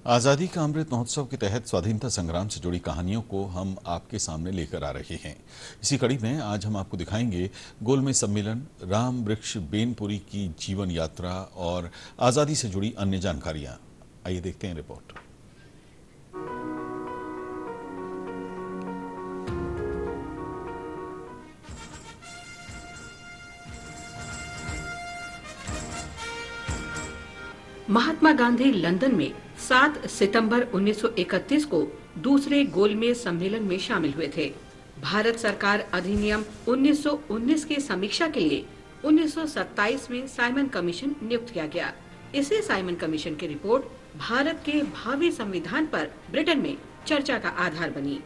आज़ादी का अमृत महोत्सव के तहत स्वाधीनता संग्राम से जुड़ी कहानियों को हम आपके सामने लेकर आ रहे हैं। इसी कड़ी में आज हम आपको दिखाएंगे गोलमेज सम्मेलन, राम वृक्ष बेनपुरी की जीवन यात्रा और आज़ादी से जुड़ी अन्य जानकारियां। आइए देखते हैं रिपोर्ट। महात्मा गांधी लंदन में 7 सितंबर 1931 को दूसरे गोलमेज सम्मेलन में शामिल हुए थे। भारत सरकार अधिनियम 1919 की समीक्षा के लिए 1927 में साइमन कमीशन नियुक्त किया गया। इसी साइमन कमीशन की रिपोर्ट भारत के भावी संविधान पर ब्रिटेन में चर्चा का आधार बनी।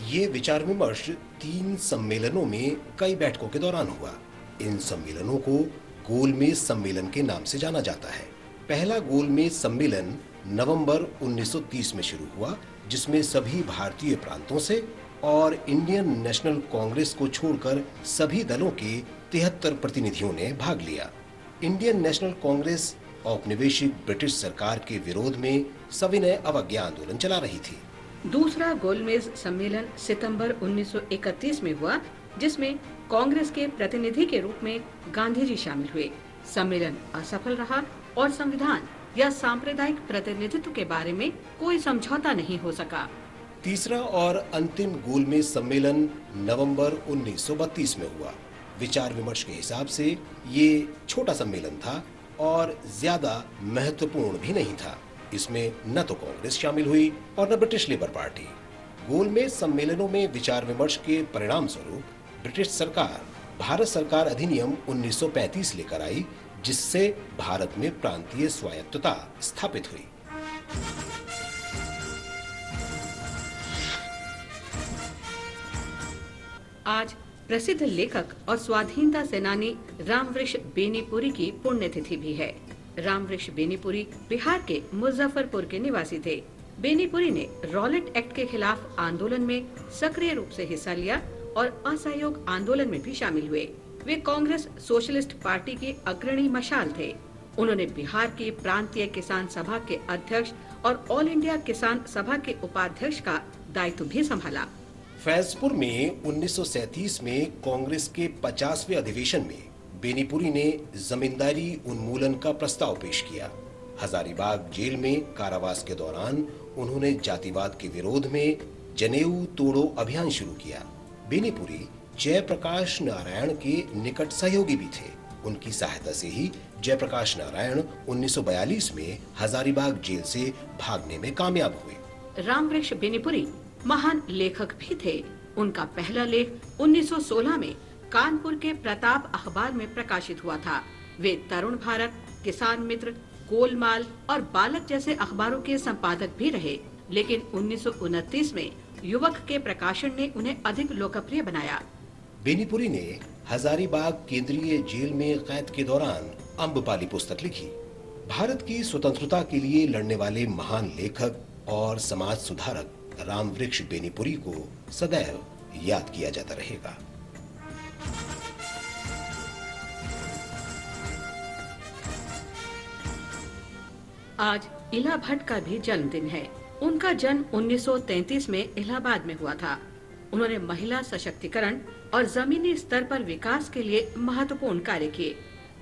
ये विचार विमर्श 3 सम्मेलनों में कई बैठकों के दौरान हुआ। इन सम्मेलनों को गोलमेज सम्मेलन के नाम से जाना जाता है। पहला गोलमेज सम्मेलन नवंबर 1930 में शुरू हुआ, जिसमें सभी भारतीय प्रांतों से और इंडियन नेशनल कांग्रेस को छोड़कर सभी दलों के 73 प्रतिनिधियों ने भाग लिया। इंडियन नेशनल कांग्रेस औपनिवेशिक ब्रिटिश सरकार के विरोध में सविनय अवज्ञा आंदोलन चला रही थी। दूसरा गोलमेज सम्मेलन सितंबर 1931 में हुआ, जिसमें कांग्रेस के प्रतिनिधि के रूप में गांधी जी शामिल हुए। सम्मेलन असफल रहा और संविधान या सांप्रदायिक प्रतिनिधित्व के बारे में कोई समझौता नहीं हो सका। तीसरा और अंतिम गोलमेज सम्मेलन नवंबर 1932 में हुआ। विचार विमर्श के हिसाब से ये छोटा सम्मेलन था और ज्यादा महत्वपूर्ण भी नहीं था। इसमें न तो कांग्रेस शामिल हुई और न ब्रिटिश लेबर पार्टी। गोलमेज सम्मेलनों में विचार विमर्श के परिणाम स्वरूप ब्रिटिश सरकार भारत सरकार अधिनियम 1935 लेकर आई, जिससे भारत में प्रांतीय स्वायत्तता स्थापित हुई। आज प्रसिद्ध लेखक और स्वाधीनता सेनानी रामवृक्ष बेनीपुरी की पुण्यतिथि भी है। रामवृक्ष बेनीपुरी बिहार के मुजफ्फरपुर के निवासी थे। बेनीपुरी ने रॉलेट एक्ट के खिलाफ आंदोलन में सक्रिय रूप से हिस्सा लिया और असहयोग आंदोलन में भी शामिल हुए। वे कांग्रेस सोशलिस्ट पार्टी के अग्रणी मशाल थे। उन्होंने बिहार की प्रांतीय किसान सभा के अध्यक्ष और ऑल इंडिया किसान सभा के उपाध्यक्ष का दायित्व भी संभाला। फैजपुर में 1937 में कांग्रेस के 50वें अधिवेशन में बेनीपुरी ने जमींदारी उन्मूलन का प्रस्ताव पेश किया। हजारीबाग जेल में कारावास के दौरान उन्होंने जातिवाद के विरोध में जनेऊ तोड़ो अभियान शुरू किया। बेनीपुरी जयप्रकाश नारायण के निकट सहयोगी भी थे। उनकी सहायता से ही जयप्रकाश नारायण 1942 में हजारीबाग जेल से भागने में कामयाब हुए। रामवृक्ष बेनीपुरी महान लेखक भी थे। उनका पहला लेख 1916 में कानपुर के प्रताप अखबार में प्रकाशित हुआ था। वे तरुण भारत, किसान मित्र, गोलमाल और बालक जैसे अखबारों के संपादक भी रहे, लेकिन 1929 में युवक के प्रकाशन ने उन्हें अधिक लोकप्रिय बनाया। बेनीपुरी ने हजारीबाग केंद्रीय जेल में कैद के दौरान अम्बपाली पुस्तक लिखी। भारत की स्वतंत्रता के लिए लड़ने वाले महान लेखक और समाज सुधारक रामवृक्ष बेनीपुरी को सदैव याद किया जाता रहेगा। आज इला भट्ट का भी जन्मदिन है। उनका जन्म 1933 में इलाहाबाद में हुआ था। उन्होंने महिला सशक्तिकरण और जमीनी स्तर पर विकास के लिए महत्वपूर्ण कार्य किए।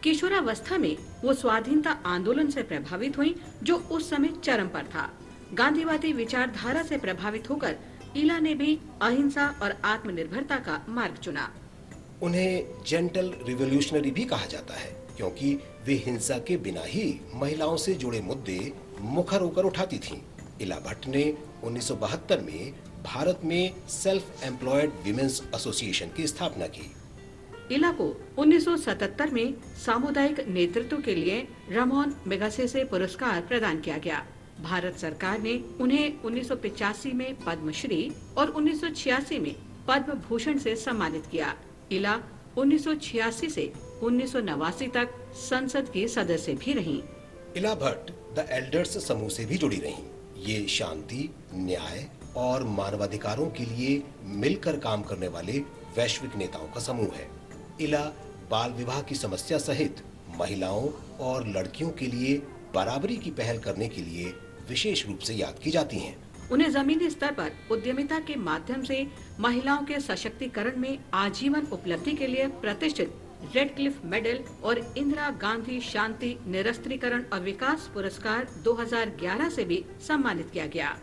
किशोरावस्था में वो स्वाधीनता आंदोलन से प्रभावित हुई, जो उस समय चरम पर था। गांधीवादी विचारधारा से प्रभावित होकर इला ने भी अहिंसा और आत्मनिर्भरता का मार्ग चुना। उन्हें जेंटल रिवॉल्यूशनरी भी कहा जाता है, क्योंकि वे हिंसा के बिना ही महिलाओं से जुड़े मुद्दे मुखर होकर उठाती थीं। इला भट्ट ने 1972 में भारत में सेल्फ एम्प्लॉयड विमेंस एसोसिएशन की स्थापना की। इला को 1977 में सामुदायिक नेतृत्व के लिए रामोन मेगासेसे पुरस्कार प्रदान किया गया। भारत सरकार ने उन्हें 1985 में पद्मश्री और 1986 में पद्म भूषण से सम्मानित किया। इला 1986 से 1989 तक संसद की सदस्य भी रहीं। इला भट्ट द एल्डर्स समूह से भी जुड़ी रहीं। ये शांति, न्याय और मानवाधिकारों के लिए मिलकर काम करने वाले वैश्विक नेताओं का समूह है। इला बाल विवाह की समस्या सहित महिलाओं और लड़कियों के लिए बराबरी की पहल करने के लिए विशेष रूप से याद की जाती हैं। उन्हें जमीनी स्तर पर उद्यमिता के माध्यम से महिलाओं के सशक्तिकरण में आजीवन उपलब्धि के लिए प्रतिष्ठित रेड क्लिफ मेडल और इंदिरा गांधी शांति निरस्त्रीकरण और विकास पुरस्कार 2011 से भी सम्मानित किया गया।